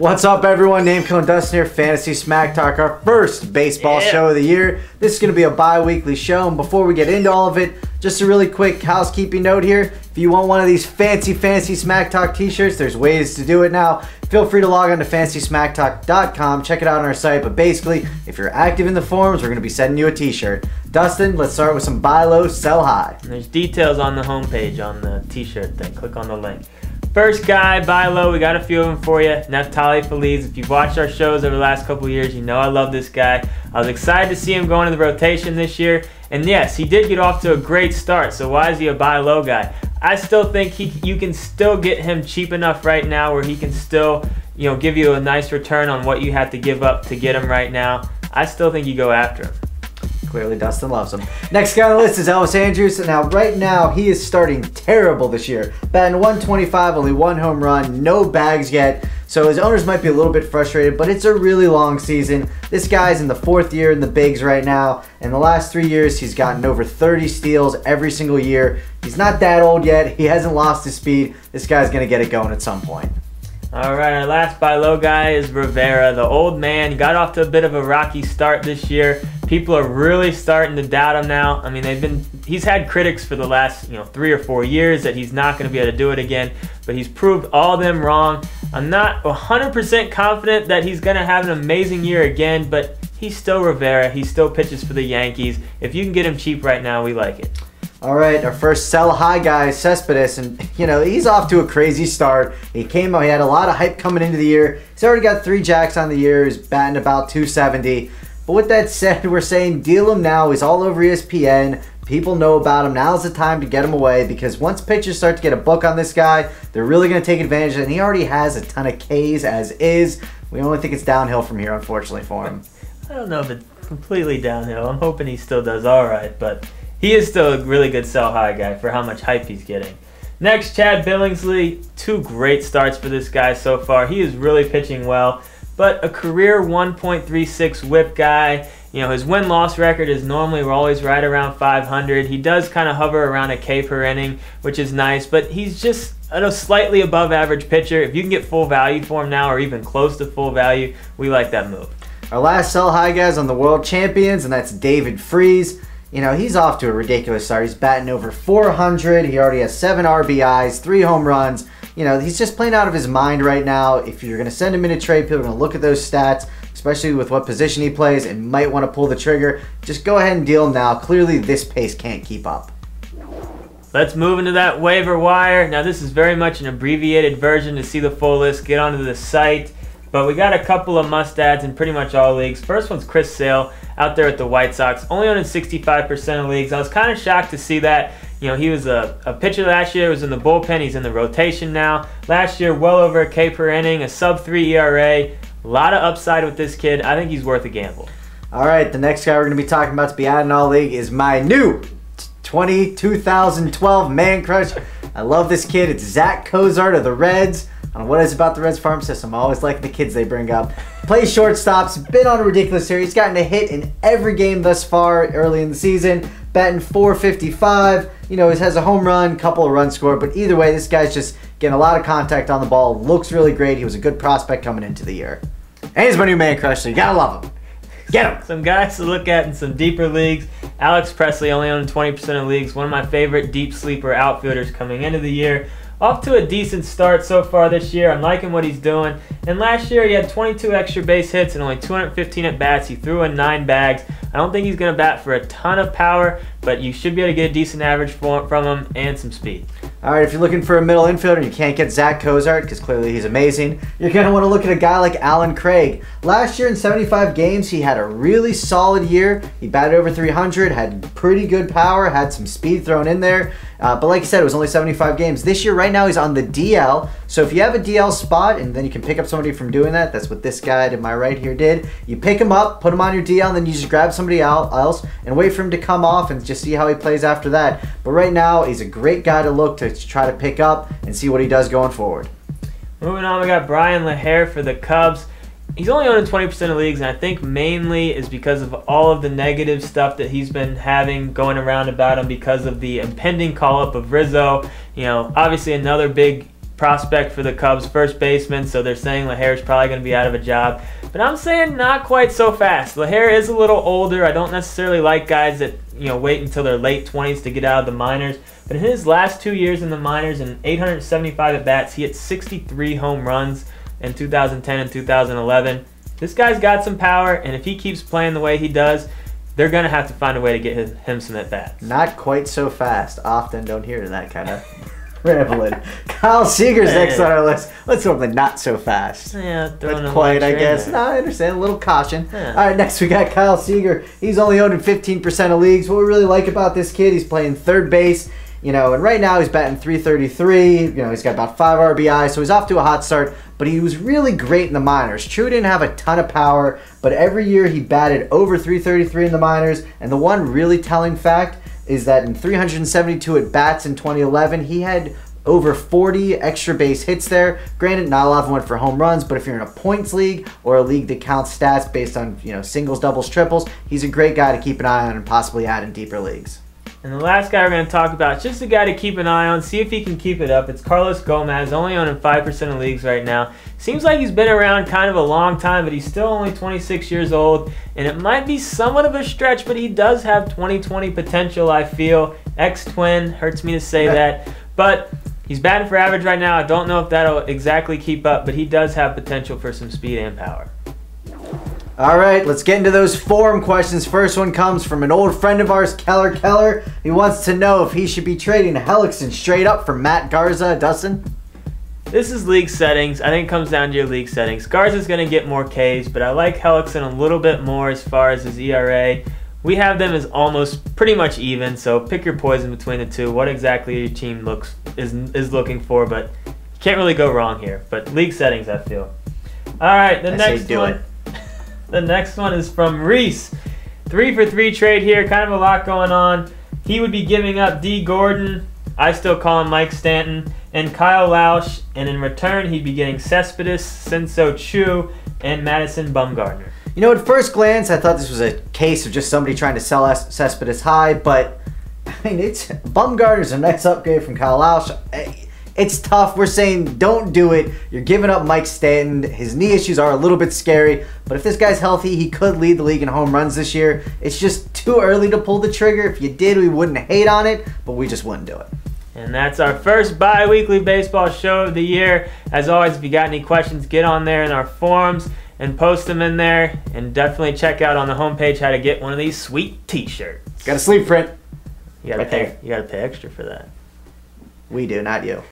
What's up, everyone? Name Cone Dustin here, Fantasy Smack Talk, our first baseball show of the year. This is going to be a bi-weekly show, and before we get into all of it, just a really quick housekeeping note here. If you want one of these fancy Smack Talk t-shirts, there's ways to do it now. Feel free to log on to fantasysmacktalk.com, check it out on our site, but basically, if you're active in the forums, we're going to be sending you a t-shirt. Dustin, let's start with some buy low, sell high. And there's details on the homepage on the t-shirt thing. Click on the link. First guy, buy low, we got a few of them for you. Neftali Feliz. If you've watched our shows over the last couple of years, you know I love this guy. I was excited to see him go into the rotation this year. And yes, he did get off to a great start, so why is he a buy low guy? I still think you can still get him cheap enough right now where he can still, give you a nice return on what you have to give up to get him right now. I still think you go after him. Clearly Dustin loves him. Next guy on the list is Elvis Andrus. Now, right now, he is starting terrible this year. Batting 125, only one home run, no bags yet. So his owners might be a little bit frustrated, but it's a really long season. This guy's in the 4th year in the bigs right now. In the last 3 years, he's gotten over 30 steals every single year. He's not that old yet. He hasn't lost his speed. This guy's going to get it going at some point. All right, our last buy low guy is Rivera, the old man. He got off to a bit of a rocky start this year. People are really starting to doubt him now. I mean, he's had critics for the last 3 or 4 years that he's not going to be able to do it again, but he's proved all of them wrong. I'm not 100% confident that he's going to have an amazing year again, but he's still Rivera. He still pitches for the Yankees. If you can get him cheap right now, we like it. All right, our first sell high guy is Cespedes, and he's off to a crazy start. He came out, he had a lot of hype coming into the year. He's already got 3 jacks on the year. He's batting about 270. But with that said, we're saying deal him now. He's all over ESPN. People know about him. Now's the time to get him away, because once pitchers start to get a book on this guy, they're really going to take advantage of it. And he already has a ton of Ks as is. We only think it's downhill from here, unfortunately, for him. I don't know if it's completely downhill. I'm hoping he still does all right, but he is still a really good sell high guy for how much hype he's getting. Next, Chad Billingsley. 2 great starts for this guy so far. He is really pitching well, but a career 1.36 whip guy. His win-loss record is normally we're always right around 500. He does kind of hover around a K per inning, which is nice, but he's just a slightly above average pitcher. If you can get full value for him now or even close to full value, we like that move. Our last sell high guy is on the world champions, and that's David Freese. He's off to a ridiculous start. He's batting over 400. He already has 7 RBIs, 3 home runs. He's just playing out of his mind right now. If you're going to send him in a trade, people are going to look at those stats, especially with what position he plays, and might want to pull the trigger. Just go ahead and deal him now. Clearly, this pace can't keep up. Let's move into that waiver wire. Now, this is very much an abbreviated version. To see the full list, get onto the site. But we got a couple of must-adds in pretty much all leagues. First one's Chris Sale out there at the White Sox. Only owned in 65% of leagues. I was kind of shocked to see that. He was a pitcher last year. He was in the bullpen. He's in the rotation now. Last year, well over a K per inning, a sub-3 ERA. A lot of upside with this kid. I think he's worth a gamble. All right, the next guy we're going to be talking about to be added in all league is my new 2012 man crush. I love this kid. It's Zach Cozart of the Reds. I don't know what it is about the Reds farm system. I always like the kids they bring up. Plays shortstops, been on a ridiculous series. He's gotten a hit in every game thus far early in the season. Batting .455. He has a home run, couple of runs scored. But either way, this guy's just getting a lot of contact on the ball. Looks really great. He was a good prospect coming into the year. And he's my new man crush, so you gotta love him. Get him. Some guys to look at in some deeper leagues. Alex Presley, only owned 20% of leagues. One of my favorite deep sleeper outfielders coming into the year. Off to a decent start so far this year. I'm liking what he's doing. And last year he had 22 extra base hits and only 215 at-bats. He threw in 9 bags. I don't think he's going to bat for a ton of power, but you should be able to get a decent average from him and some speed. All right, if you're looking for a middle infielder and you can't get Zach Cozart, because clearly he's amazing, you're going to want to look at a guy like Alan Craig. Last year in 75 games, he had a really solid year. He batted over 300, had pretty good power, had some speed thrown in there. But like I said, it was only 75 games. This year, right now, he's on the DL. So if you have a DL spot and then you can pick up somebody from doing that, that's what this guy to my right here did. You pick him up, put him on your DL, and then you just grab somebody else and wait for him to come off and just see how he plays after that. But right now, he's a great guy to look to try to pick up and see what he does going forward. Moving on, we got Brian LaHair for the Cubs. He's only owned in 20% of leagues, and I think mainly is because of all of the negative stuff that he's been having going around about him because of the impending call-up of Rizzo. Obviously another big prospect for the Cubs, first baseman, so they're saying LaHair's probably going to be out of a job. But I'm saying not quite so fast. LaHair is a little older. I don't necessarily like guys that wait until their late 20s to get out of the minors. But in his last 2 years in the minors, in 875 at-bats, he hit 63 home runs in 2010 and 2011. This guy's got some power, and if he keeps playing the way he does, they're going to have to find a way to get him some at-bats. Not quite so fast. Often don't hear that kind of rambling. Kyle Seager's next on our list. Let's go with not so fast. Yeah, not quite, I guess. No, I understand. A little caution. Yeah. All right, next we got Kyle Seager. He's only owned in 15% of leagues. What we really like about this kid, he's playing third base. And right now he's batting .333. He's got about 5 RBI, so he's off to a hot start. But he was really great in the minors. True, didn't have a ton of power, but every year he batted over .333 in the minors. And the one really telling fact is that in 372 at-bats in 2011, he had over 40 extra base hits there. Granted, not a lot of them went for home runs, but if you're in a points league or a league that counts stats based on singles, doubles, triples, he's a great guy to keep an eye on and possibly add in deeper leagues. And the last guy we're going to talk about is just a guy to keep an eye on, see if he can keep it up. It's Carlos Gomez, only owned in 5% of leagues right now. Seems like he's been around kind of a long time, but he's still only 26 years old. And it might be somewhat of a stretch, but he does have 2020 potential, I feel. Ex-twin, hurts me to say that. But he's batting for average right now. I don't know if that'll exactly keep up, but he does have potential for some speed and power. All right, let's get into those forum questions. First one comes from an old friend of ours, Keller. He wants to know if he should be trading Hellickson straight up for Matt Garza. Dustin? This is league settings. I think it comes down to your league settings. Garza's going to get more Ks, but I like Hellickson a little bit more as far as his ERA. We have them as almost pretty much even, so pick your poison between the two. What exactly your team is looking for, but you can't really go wrong here. But league settings, I feel. All right, the next one is from Reese. 3-for-3 trade here, kind of a lot going on. He would be giving up D. Gordon, I still call him Mike Stanton, and Kyle Lausch, and in return he'd be getting Cespedes, Sinso Chu, and Madison Bumgarner. At first glance, I thought this was a case of just somebody trying to sell Cespedes high, but Bumgarner's a nice upgrade from Kyle Lausch. It's tough. We're saying don't do it. You're giving up Mike Stanton. His knee issues are a little bit scary, but if this guy's healthy, he could lead the league in home runs this year. It's just too early to pull the trigger. If you did, we wouldn't hate on it, but we just wouldn't do it. And that's our first bi-weekly baseball show of the year. As always, if you got any questions, get on there in our forums and post them in there. And definitely check out on the homepage how to get one of these sweet t-shirts. Got a sleeve print. You gotta pay extra for that. We do, not you.